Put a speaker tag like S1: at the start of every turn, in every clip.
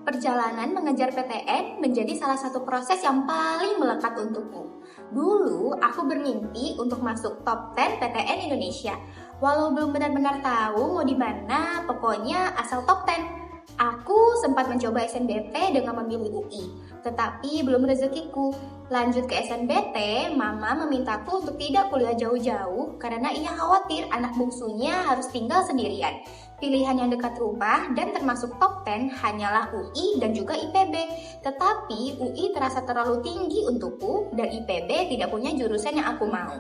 S1: perjalanan mengejar PTN menjadi salah satu proses yang paling melekat untukku. Dulu, aku bermimpi untuk masuk top 10 PTN Indonesia. Walau belum benar-benar tahu mau di mana, pokoknya asal top 10. Aku sempat mencoba SNBT dengan memilih UI, tetapi belum rezekiku. Lanjut ke SNBT, mama memintaku untuk tidak kuliah jauh-jauh karena ia khawatir anak bungsunya harus tinggal sendirian. Pilihan yang dekat rumah dan termasuk top 10 hanyalah UI dan juga IPB. Tetapi UI terasa terlalu tinggi untukku dan IPB tidak punya jurusan yang aku mau.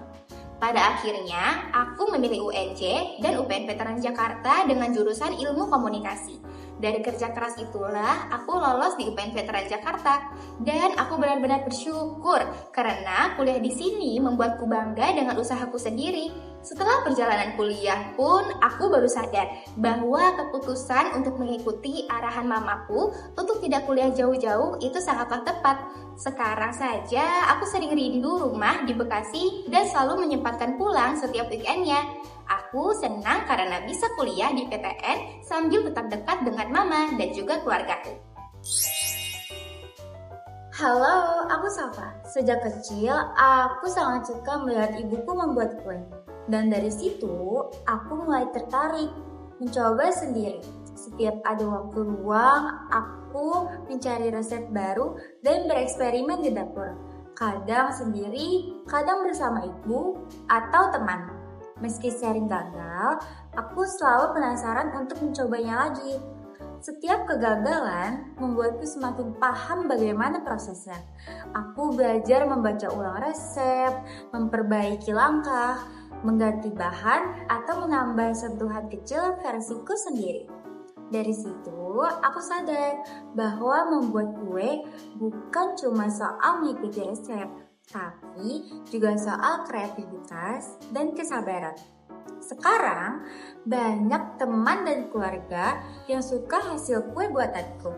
S1: Pada akhirnya, aku memilih UNJ dan UPN Veteran Jakarta dengan jurusan Ilmu Komunikasi. Dari kerja keras itulah aku lolos di UPN Veteran Jakarta dan aku benar-benar bersyukur karena kuliah di sini membuatku bangga dengan usahaku sendiri. Setelah perjalanan kuliah pun aku baru sadar bahwa keputusan untuk mengikuti arahan mamaku untuk tidak kuliah jauh-jauh itu sangatlah tepat. Sekarang saja aku sering rindu rumah di Bekasi dan selalu menyempatkan pulang setiap weekendnya. Aku senang karena bisa kuliah di PTN sambil tetap dekat dengan mama dan juga keluargaku.
S2: Halo, aku Safa. Sejak kecil, aku sangat suka melihat ibuku membuat kue. Dan dari situ, aku mulai tertarik mencoba sendiri. Setiap ada waktu luang, aku mencari resep baru dan bereksperimen di dapur. Kadang sendiri, kadang bersama ibu atau teman. Meski sering gagal, aku selalu penasaran untuk mencobanya lagi. Setiap kegagalan membuatku semakin paham bagaimana prosesnya. Aku belajar membaca ulang resep, memperbaiki langkah, mengganti bahan, atau menambah sentuhan kecil versiku sendiri. Dari situ, aku sadar bahwa membuat kue bukan cuma soal mengikuti resep, tapi juga soal kreativitas dan kesabaran. Sekarang, banyak teman dan keluarga yang suka hasil kue buatanku.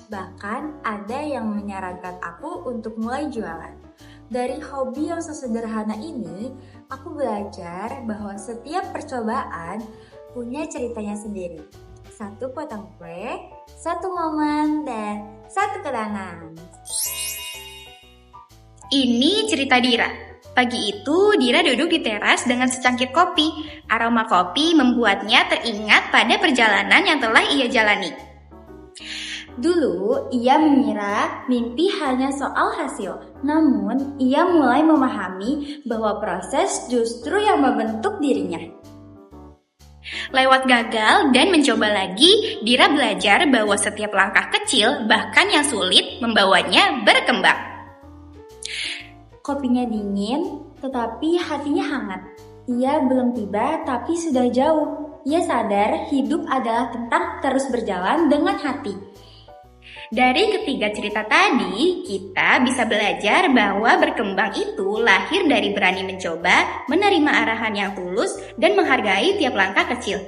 S2: Bahkan ada yang menyarankan aku untuk mulai jualan. Dari hobi yang sesederhana ini, aku belajar bahwa setiap percobaan punya ceritanya sendiri. Satu potong kue, satu momen, dan satu kenangan.
S1: Ini cerita Dira. Pagi itu, Dira duduk di teras dengan secangkir kopi. Aroma kopi membuatnya teringat pada perjalanan yang telah ia jalani.
S2: Dulu, ia mengira mimpi hanya soal hasil. Namun, ia mulai memahami bahwa proses justru yang membentuk dirinya.
S1: Lewat gagal dan mencoba lagi, Dira belajar bahwa setiap langkah kecil, bahkan yang sulit, membawanya berkembang.
S2: Kopinya dingin, tetapi hatinya hangat. Ia belum tiba, tapi sudah jauh. Ia sadar hidup adalah tentang terus berjalan dengan hati.
S1: Dari ketiga cerita tadi, kita bisa belajar bahwa berkembang itu lahir dari berani mencoba, menerima arahan yang tulus, dan menghargai tiap langkah kecil.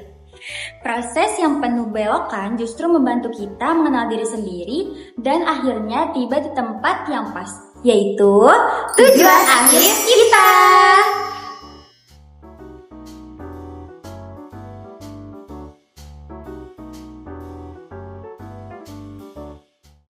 S2: Proses yang penuh belokan justru membantu kita mengenal diri sendiri dan akhirnya tiba di tempat yang pas, yaitu tujuan akhir kita.